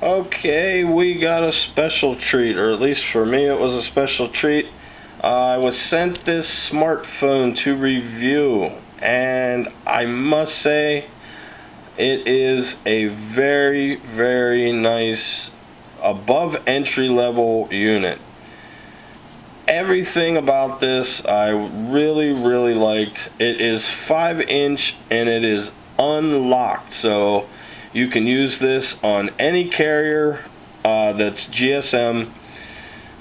Okay, we got a special treat, or at least for me it was a special treat. I was sent this smartphone to review, and I must say it is a very, very nice above entry level unit. Everything about this I really, really liked. It is 5-inch and it is unlocked, so you can use this on any carrier that's GSM.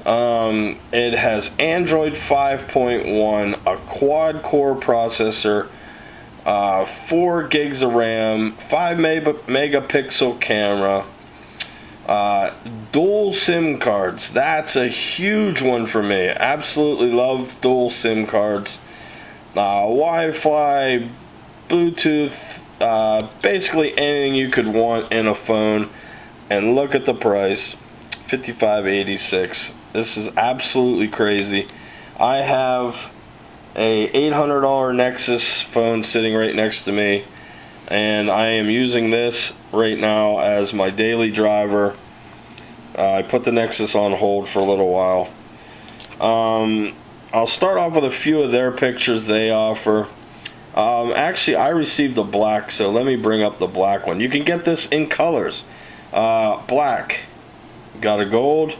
It has Android 5.1, a quad-core processor, 4 gigs of RAM, 5 megapixel camera, dual SIM cards. That's a huge one for me. Absolutely love dual SIM cards. Wi-Fi, Bluetooth, basically anything you could want in a phone. And look at the price, $55.86. This is absolutely crazy. I have a $800 Nexus phone sitting right next to me, and I am using this right now as my daily driver. I put the Nexus on hold for a little while. I'll start off with a few of their pictures they offer. Actually, I received the black, so let me bring up the black one. You can get this in colors. Black, got a gold,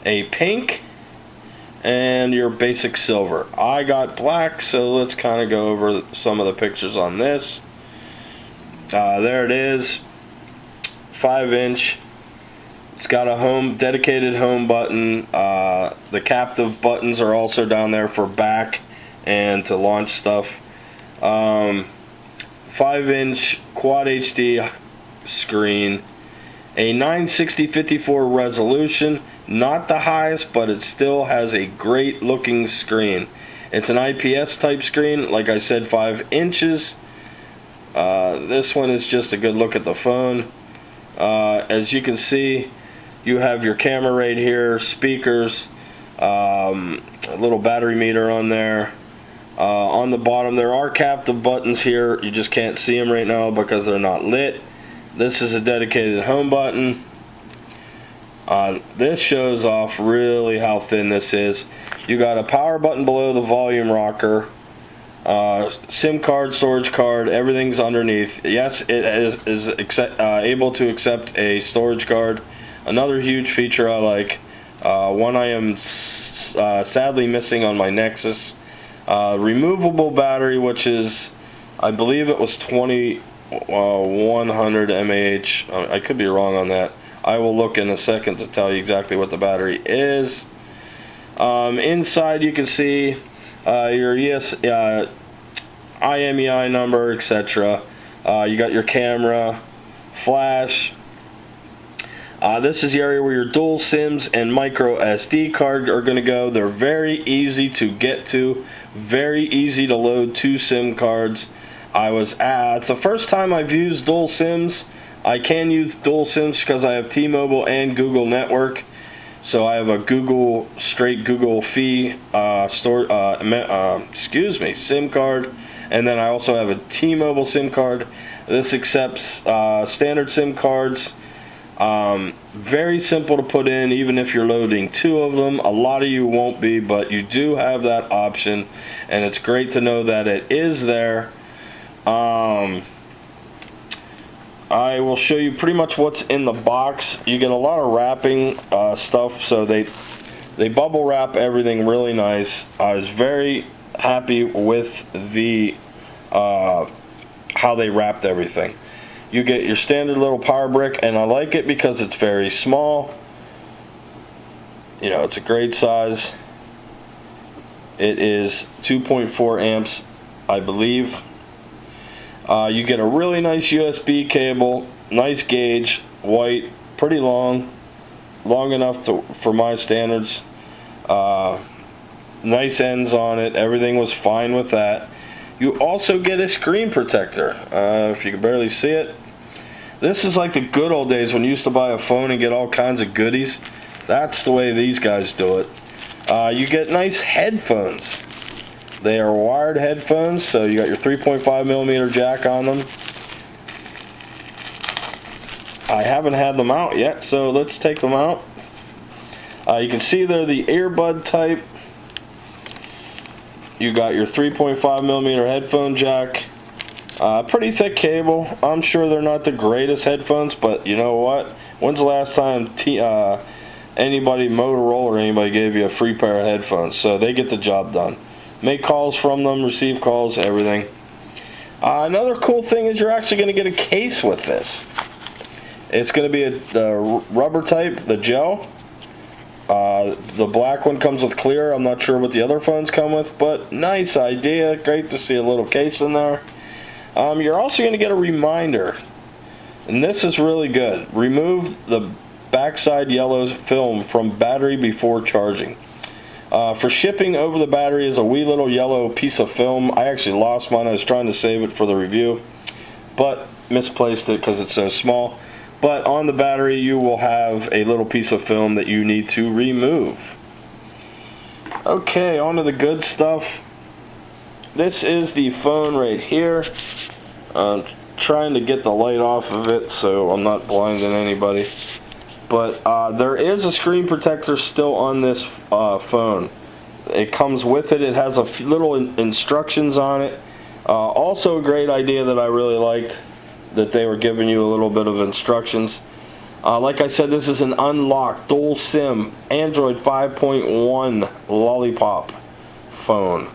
a pink, and your basic silver. I got black, so let's kind of go over some of the pictures on this. There it is, 5-inch. It's got a dedicated home button. The captive buttons are also down there for back and to launch stuff. 5-inch Quad HD screen, a 960/54 resolution, not the highest, but it still has a great looking screen. It's an IPS type screen, like I said, 5 inches. This one is just a good look at the phone. As you can see, you have your camera right here, speakers, a little battery meter on there. On the bottom there are captive buttons here. You just can't see them right now because they're not lit. This is a dedicated home button. This shows off really how thin this is. You got a power button below the volume rocker. SIM card, storage card, everything's underneath. Yes, it is able to accept a storage card. Another huge feature I like. One I am sadly missing on my Nexus. Removable battery, which is, I believe it was 2100 mAh. I could be wrong on that. I will look in a second to tell you exactly what the battery is. Inside you can see your IMEI number, etc. You got your camera, flash. This is the area where your dual SIMs and micro SD card are going to go. They're very easy to get to, very easy to load 2 SIM cards. It's the first time I've used dual SIMs. I can use dual SIMs because I have T-Mobile and Google Network. So I have a straight Google fee SIM card, and then I also have a T-Mobile SIM card. This accepts standard SIM cards. Very simple to put in, even if you're loading 2 of them. A lot of you won't be, but you do have that option, and it's great to know that it is there. I will show you pretty much what's in the box. You get a lot of wrapping stuff, so they bubble wrap everything really nice. I was very happy with the how they wrapped everything. You get your standard little power brick, and I like it because it's very small. You know, it's a great size. It is 2.4 amps, I believe. You get a really nice USB cable, nice gauge, white, pretty long enough for my standards. Nice ends on it. Everything was fine with that. You also get a screen protector. If you can barely see it, this is like the good old days when you used to buy a phone and get all kinds of goodies. That's the way these guys do it. You get nice headphones. They are wired headphones, so you got your 3.5mm jack on them. I haven't had them out yet, so let's take them out. You can see they're the earbud type. You got your 3.5mm headphone jack. Pretty thick cable. I'm sure they're not the greatest headphones, but you know what? When's the last time anybody, Motorola or anybody, gave you a free pair of headphones? So they get the job done. Make calls from them, receive calls, everything. Another cool thing is you're actually going to get a case with this. It's going to be the rubber type, the gel. The black one comes with clear. I'm not sure what the other phones come with, but nice idea. Great to see a little case in there. You're also going to get a reminder, and this is really good. Remove the backside yellow film from battery before charging. For shipping over the battery is a wee little yellow piece of film. I actually lost mine. I was trying to save it for the review, but misplaced it because it's so small. But on the battery you will have a little piece of film that you need to remove. Okay, on to the good stuff. This is the phone right here. I'm trying to get the light off of it so I'm not blinding anybody. But there is a screen protector still on this phone. It comes with it. It has a little instructions on it. Also a great idea that I really liked, that they were giving you a little bit of instructions. Like I said, this is an unlocked dual SIM Android 5.1 Lollipop phone.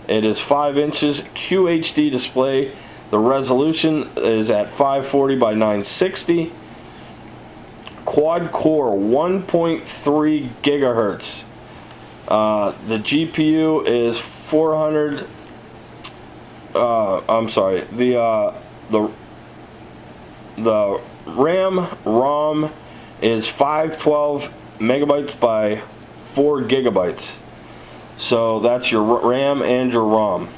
It is 5 inches QHD display. The resolution is at 540 by 960. Quad core 1.3 gigahertz. The GPU is 400. I'm sorry. The RAM is 512 megabytes by 4 gigabytes. So that's your RAM and your ROM.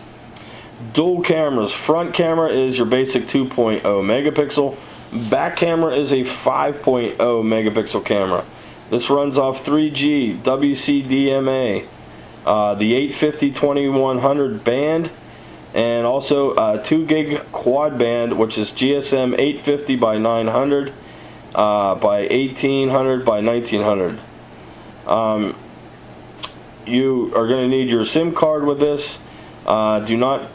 Dual cameras. Front camera is your basic 2.0 megapixel. Back camera is a 5.0 megapixel camera. This runs off 3G WCDMA, the 850/2100 band, and also 2 gig quad band, which is GSM 850 by 900 by 1800 by 1900. You are going to need your SIM card with this. Do not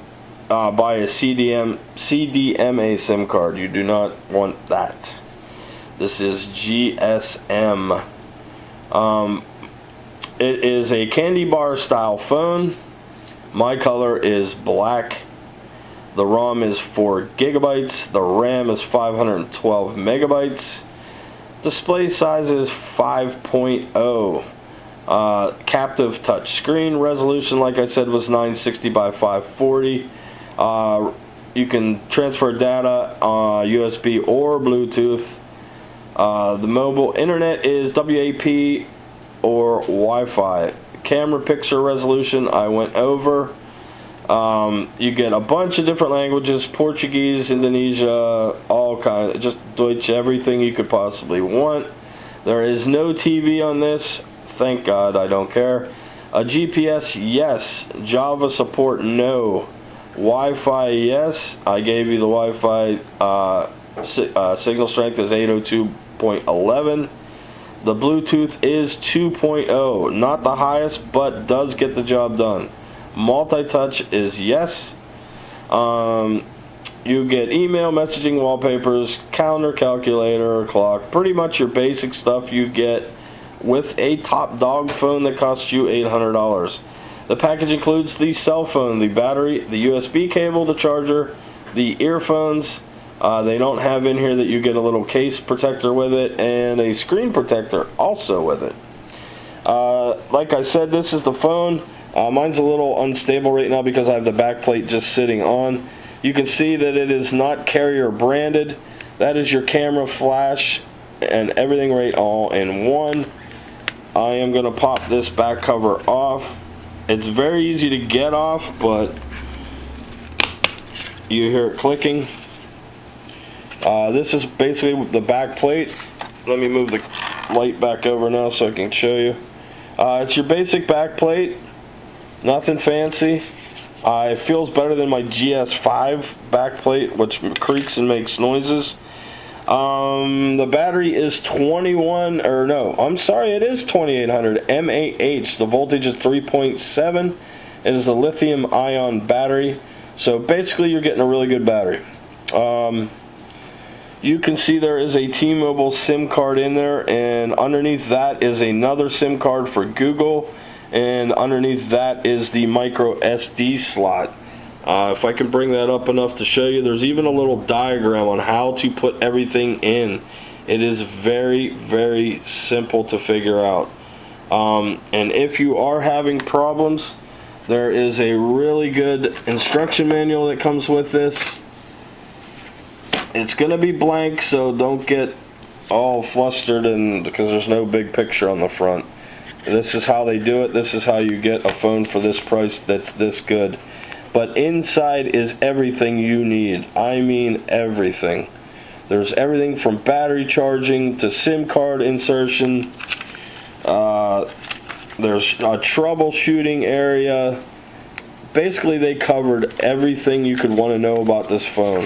buy a CDMA SIM card. You do not want that. This is GSM. It is a candy bar style phone. My color is black. The ROM is 4 gigabytes. The RAM is 512 megabytes. Display size is 5.0. Captive touch screen. Resolution, like I said, was 960 by 540. You can transfer data USB or Bluetooth. The mobile internet is WAP or Wi-Fi. Camera picture resolution I went over. You get a bunch of different languages: Portuguese, Indonesia, all kinds, just Deutsch, everything you could possibly want. There is no TV on this. Thank God, I don't care. A GPS, yes. Java support, no. Wi-Fi, yes. I gave you the Wi-Fi signal strength is 802.11. The Bluetooth is 2.0. Not the highest, but does get the job done. Multi-touch is yes. You get email, messaging, wallpapers, calendar, calculator, clock. Pretty much your basic stuff you get with a top dog phone that costs you $800. The package includes the cell phone, the battery, the USB cable, the charger, the earphones. They don't have in here that you get a little case protector with it, and a screen protector also with it. Like I said, this is the phone. Mine's a little unstable right now because I have the back plate just sitting on. You can see that it is not carrier branded. That is your camera, flash, and everything right all in one. I am going to pop this back cover off. It's very easy to get off, but you hear it clicking. This is basically the back plate. Let me move the light back over now so I can show you. It's your basic back plate. Nothing fancy. It feels better than my GS5 back plate, which creaks and makes noises. The battery is 21, or no, I'm sorry, it is 2800 mAh. The voltage is 3.7. It is a lithium ion battery. So basically you're getting a really good battery. You can see there is a T-Mobile SIM card in there, and underneath that is another SIM card for Google, and underneath that is the micro SD slot. If I can bring that up enough to show you, there's even a little diagram on how to put everything in. It is very, very simple to figure out. And if you are having problems, there is a really good instruction manual that comes with this. It's going to be blank, so don't get all flustered because there's no big picture on the front. This is how they do it. This is how you get a phone for this price that's this good. But inside is everything you need. I mean everything. There's everything from battery charging to SIM card insertion. There's a troubleshooting area. Basically, they covered everything you could want to know about this phone.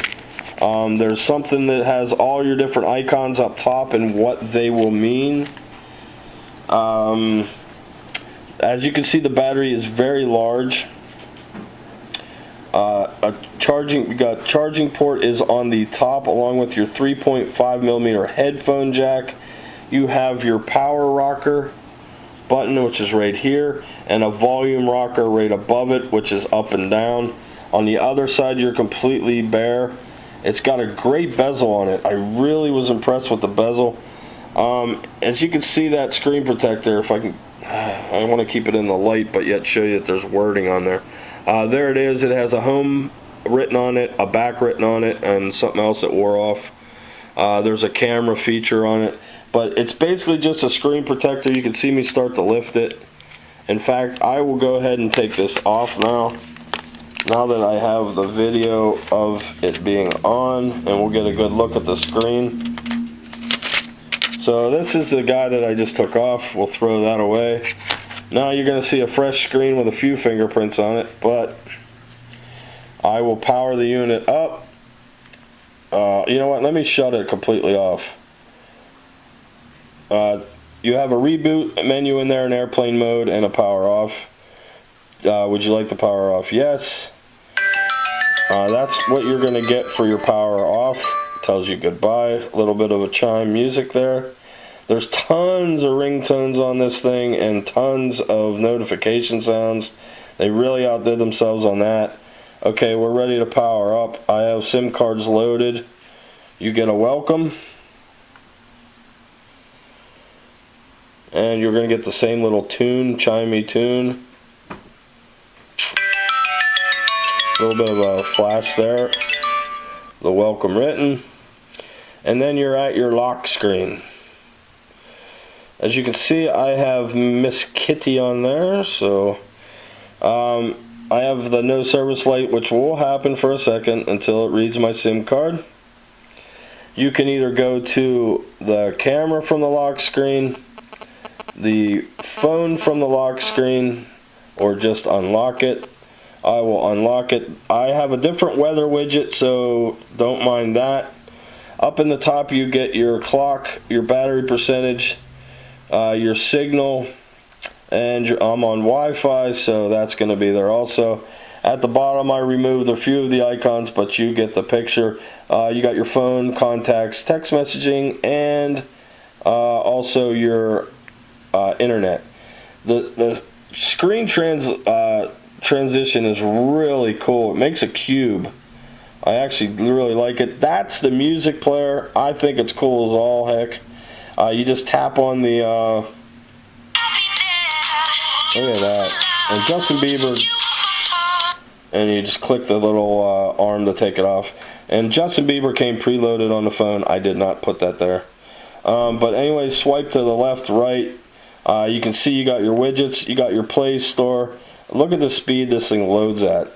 There's something that has all your different icons up top and what they will mean. As you can see, the battery is very large. Charging port is on the top, along with your 3.5mm headphone jack. You have your power rocker button, which is right here, and a volume rocker right above it, which is up and down. On the other side, you're completely bare. It's got a great bezel on it. I really was impressed with the bezel. As you can see, that screen protector, if I can, I want to keep it in the light, but yet show you that there's wording on there. There it is. It has a home written on it, a back written on it, and something else that wore off. There's a camera feature on it, but it's basically just a screen protector. You can see me start to lift it. In fact, I will go ahead and take this off now. Now that I have the video of it being on, and we'll get a good look at the screen. So this is the guy that I just took off. We'll throw that away. Now you're going to see a fresh screen with a few fingerprints on it, but I will power the unit up. You know what? Let me shut it completely off. You have a reboot menu in there, an airplane mode, and a power off. Would you like the power off? Yes. That's what you're going to get for your power off. Tells you goodbye. A little bit of a chime music there. There's tons of ringtones on this thing and tons of notification sounds. They really outdid themselves on that. Okay, we're ready to power up. I have SIM cards loaded. You get a welcome. And you're going to get the same little tune, chimey tune. A little bit of a flash there. The welcome written. And then you're at your lock screen. As you can see, I have Miss Kitty on there, so I have the no service light, which will happen for a second until it reads my SIM card. You can either go to the camera from the lock screen, the phone from the lock screen, or just unlock it. I will unlock it. I have a different weather widget, so don't mind that. Up in the top you get your clock, your battery percentage, your signal, and I'm on Wi-Fi, so that's going to be there also. At the bottom I removed a few of the icons, but you get the picture. You got your phone, contacts, text messaging, and also your internet. The screen transition is really cool. It makes a cube. I actually really like it. That's the music player. I think it's cool as all heck. You just tap on the look at that, and Justin Bieber, and you just click the little arm to take it off. And Justin Bieber came preloaded on the phone. I did not put that there. But anyway, swipe to the left, right. You can see you got your widgets, you got your Play Store. Look at the speed this thing loads at.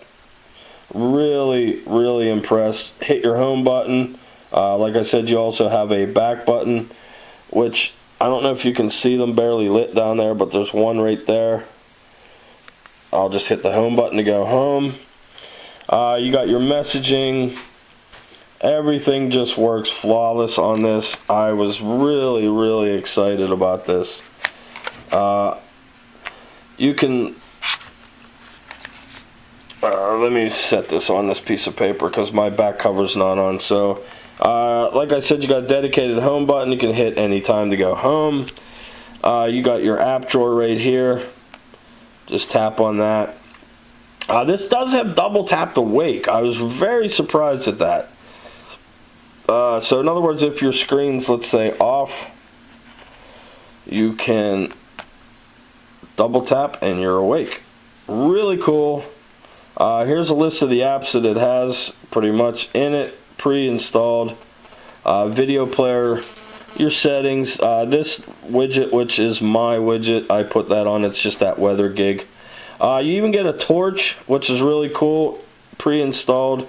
Really, really impressed. Hit your home button. Like I said, you also have a back button, which I don't know if you can see them barely lit down there, but there's one right there. I'll just hit the home button to go home. You got your messaging, Everything just works flawless on this. I was really, really excited about this. You can, let me set this on this piece of paper because my back cover's not on. So, like I said, you got a dedicated home button. You can hit any time to go home. You got your app drawer right here. Just tap on that. This does have double tap to wake. I was very surprised at that. So in other words, if your screen's, let's say, off, you can double tap and you're awake. Really cool. Here's a list of the apps that it has pretty much in it, pre-installed. Video player, your settings. This widget, which is my widget, I put that on. It's just that weather gig. You even get a torch, which is really cool, pre-installed.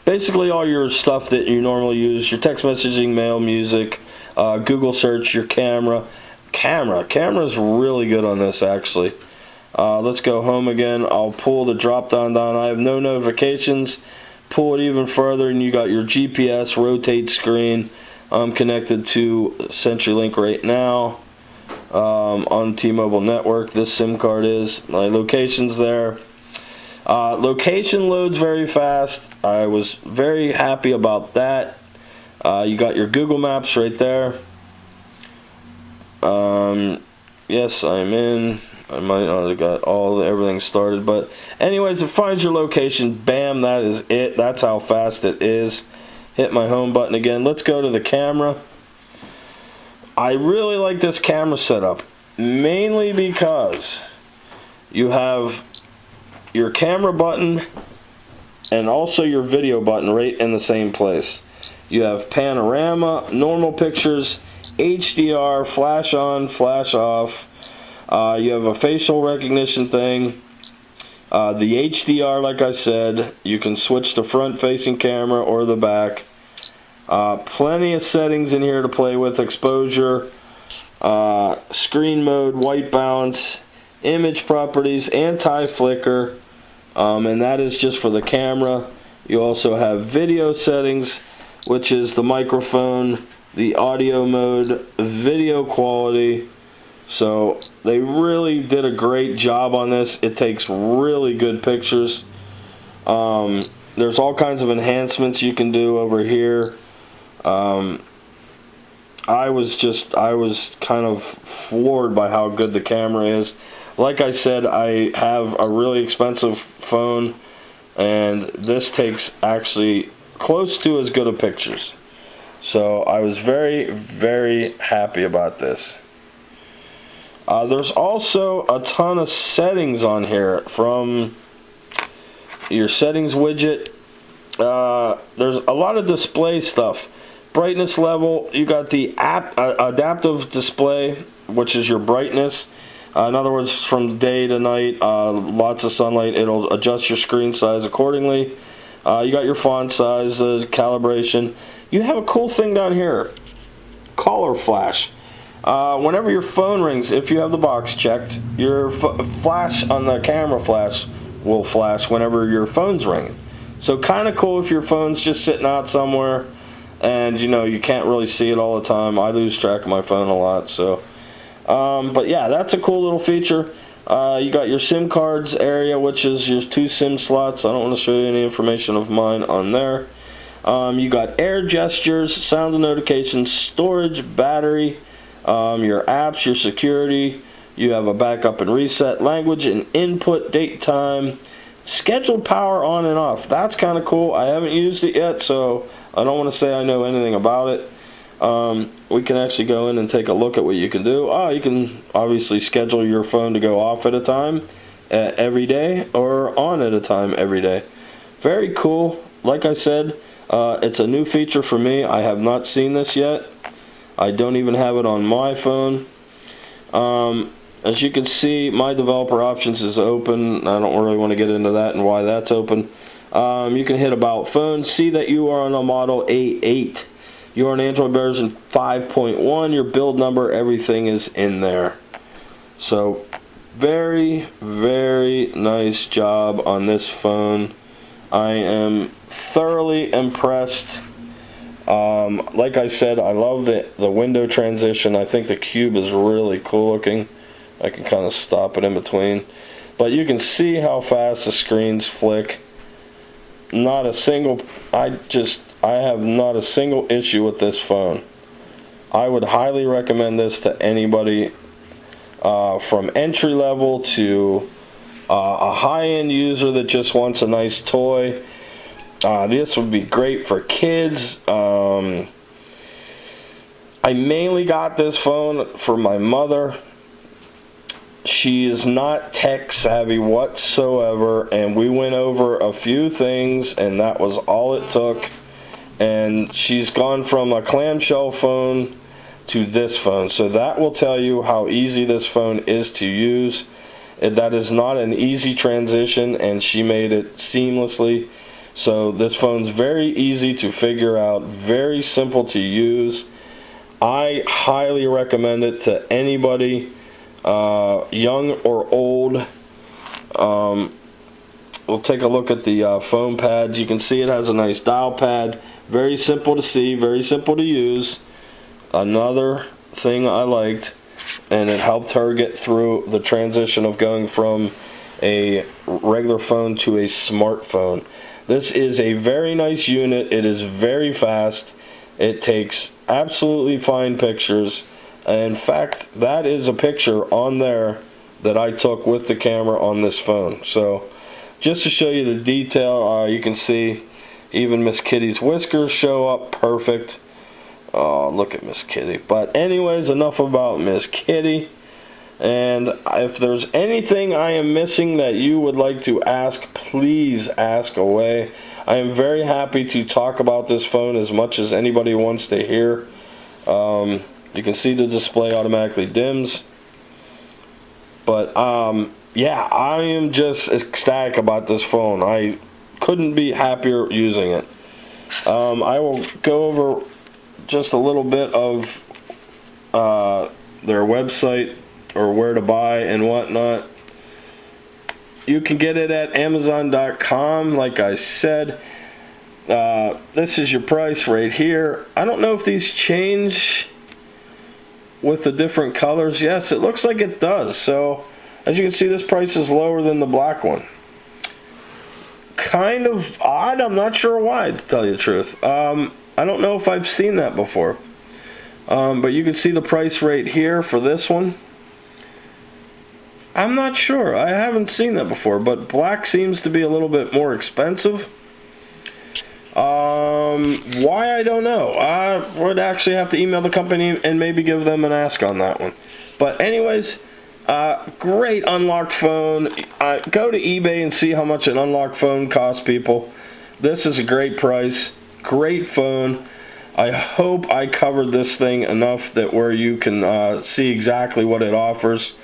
Basically all your stuff that you normally use, your text messaging, mail, music, Google search, your camera. Camera's really good on this, actually. Let's go home again. I'll pull the drop down. I have no notifications. Pull it even further and you got your GPS, rotate screen. I'm connected to CenturyLink right now on T-Mobile network. This SIM card is. My location's there. Location loads very fast. I was very happy about that. You got your Google Maps right there. Yes, I'm in. I might not have got everything started, but anyways, it finds your location. Bam, that is it. That's how fast it is. Hit my home button again. Let's go to the camera. I really like this camera setup, mainly because you have your camera button and also your video button right in the same place. You have panorama, normal pictures, HDR, flash on, flash off. You have a facial recognition thing. The HDR, like I said, you can switch to front facing camera or the back. Plenty of settings in here to play with. Exposure, screen mode, white balance, image properties, anti-flicker, and that is just for the camera. You also have video settings, which is the microphone, the audio mode, video quality. So they really did a great job on this. It takes really good pictures. There's all kinds of enhancements you can do over here. I was kind of floored by how good the camera is. Like I said, I have a really expensive phone, and this takes actually close to as good of pictures. So I was very, very happy about this. There's also a ton of settings on here from your settings widget. There's a lot of display stuff. Brightness level, you got the adaptive display, which is your brightness. In other words, from day to night, lots of sunlight, it'll adjust your screen size accordingly. You got your font size, calibration. You have a cool thing down here, caller flash. Whenever your phone rings, if you have the box checked, your flash on the camera flash will flash whenever your phone's ringing. So kind of cool if your phone's just sitting out somewhere and you can't really see it all the time. I lose track of my phone a lot, so but yeah, that's a cool little feature. You got your SIM cards area, which is your 2 SIM slots. I don't want to show you any information of mine on there. You got air gestures, sounds and notifications, storage, battery, your apps, your security. You have a backup and reset, language and input, date, time, scheduled power on and off. That's kind of cool. I haven't used it yet, so I don't want to say I know anything about it. We can actually go in and take a look at what you can do. You can obviously schedule your phone to go off at a time every day or on at a time every day. Very cool. Like I said, it's a new feature for me. I have not seen this yet. I don't even have it on my phone. As you can see, my developer options is open. I don't really want to get into that and why that's open. You can hit about phone, see that you are on a model A8. You're on Android version 5.1. Your build number, everything is in there. So very, very nice job on this phone. I am thoroughly impressed. Like I said, I love the window transition. I think the cube is really cool looking. I can kind of stop it in between. But you can see how fast the screens flick. Not a single, I have not a single issue with this phone. I would highly recommend this to anybody, from entry level to a high-end user that just wants a nice toy. This would be great for kids. I mainly got this phone for my mother. She is not tech savvy whatsoever, and we went over a few things, and that was all it took. And she's gone from a clamshell phone to this phone, so that will tell you how easy this phone is to use. That is not an easy transition, and she made it seamlessly. So this phone's very easy to figure out, very simple to use. I highly recommend it to anybody, young or old. We'll take a look at the phone pad. You can see it has a nice dial pad. Very simple to see, very simple to use. Another thing I liked, and it helped her get through the transition of going from a regular phone to a smartphone. This is a very nice unit. It is very fast. It takes absolutely fine pictures. In fact, that is a picture on there that I took with the camera on this phone. So just to show you the detail, you can see even Miss Kitty's whiskers show up perfect. Oh, look at Miss Kitty. But anyways, enough about Miss Kitty. And if there's anything I am missing that you would like to ask, please ask away. I am very happy to talk about this phone as much as anybody wants to hear. You can see the display automatically dims. But yeah, I am just ecstatic about this phone. I couldn't be happier using it. I will go over just a little bit of their website, or where to buy and whatnot. You can get it at Amazon.com, like I said. This is your price right here. I don't know if these change with the different colors. Yes, it looks like it does. So, as you can see, this price is lower than the black one. Kind of odd. I'm not sure why, to tell you the truth. I don't know if I've seen that before. But you can see the price right here for this one. I'm not sure. I haven't seen that before, but black seems to be a little bit more expensive. Why, I don't know. I would actually have to email the company and maybe give them an ask on that one. But anyways, great unlocked phone. Go to eBay and see how much an unlocked phone costs, people. This is a great price. Great phone. I hope I covered this thing enough that where you can see exactly what it offers.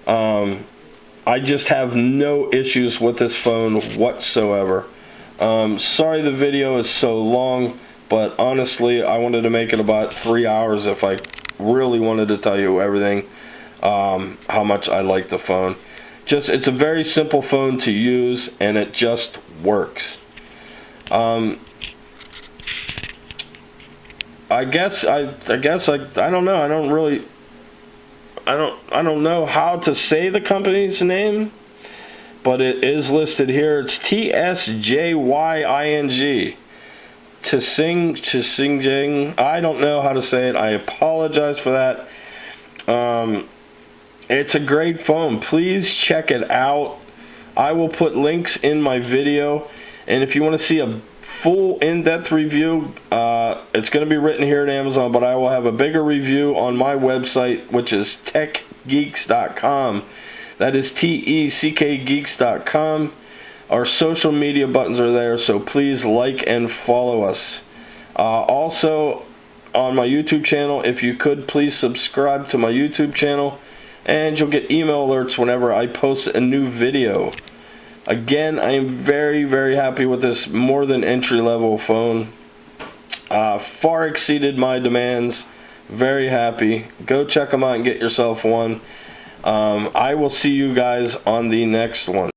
I just have no issues with this phone whatsoever. Sorry the video is so long, but honestly, I wanted to make it about 3 hours if I really wanted to tell you everything, how much I like the phone. It's a very simple phone to use, and it just works. I don't know. I don't know how to say the company's name, but it is listed here. It's TSJYING. TSJYING. I don't know how to say it. I apologize for that. It's a great phone. Please check it out. I will put links in my video, and if you want to see a full in-depth review, it's going to be written here at Amazon, but I will have a bigger review on my website, which is techgeeks.com. That is TECKgeeks.com. Our social media buttons are there, so please like and follow us. Also, on my YouTube channel, if you could please subscribe to my YouTube channel, and you'll get email alerts whenever I post a new video. Again, I am very, very happy with this more than entry-level phone. Far exceeded my demands. Very happy. Go check them out and get yourself one. I will see you guys on the next one.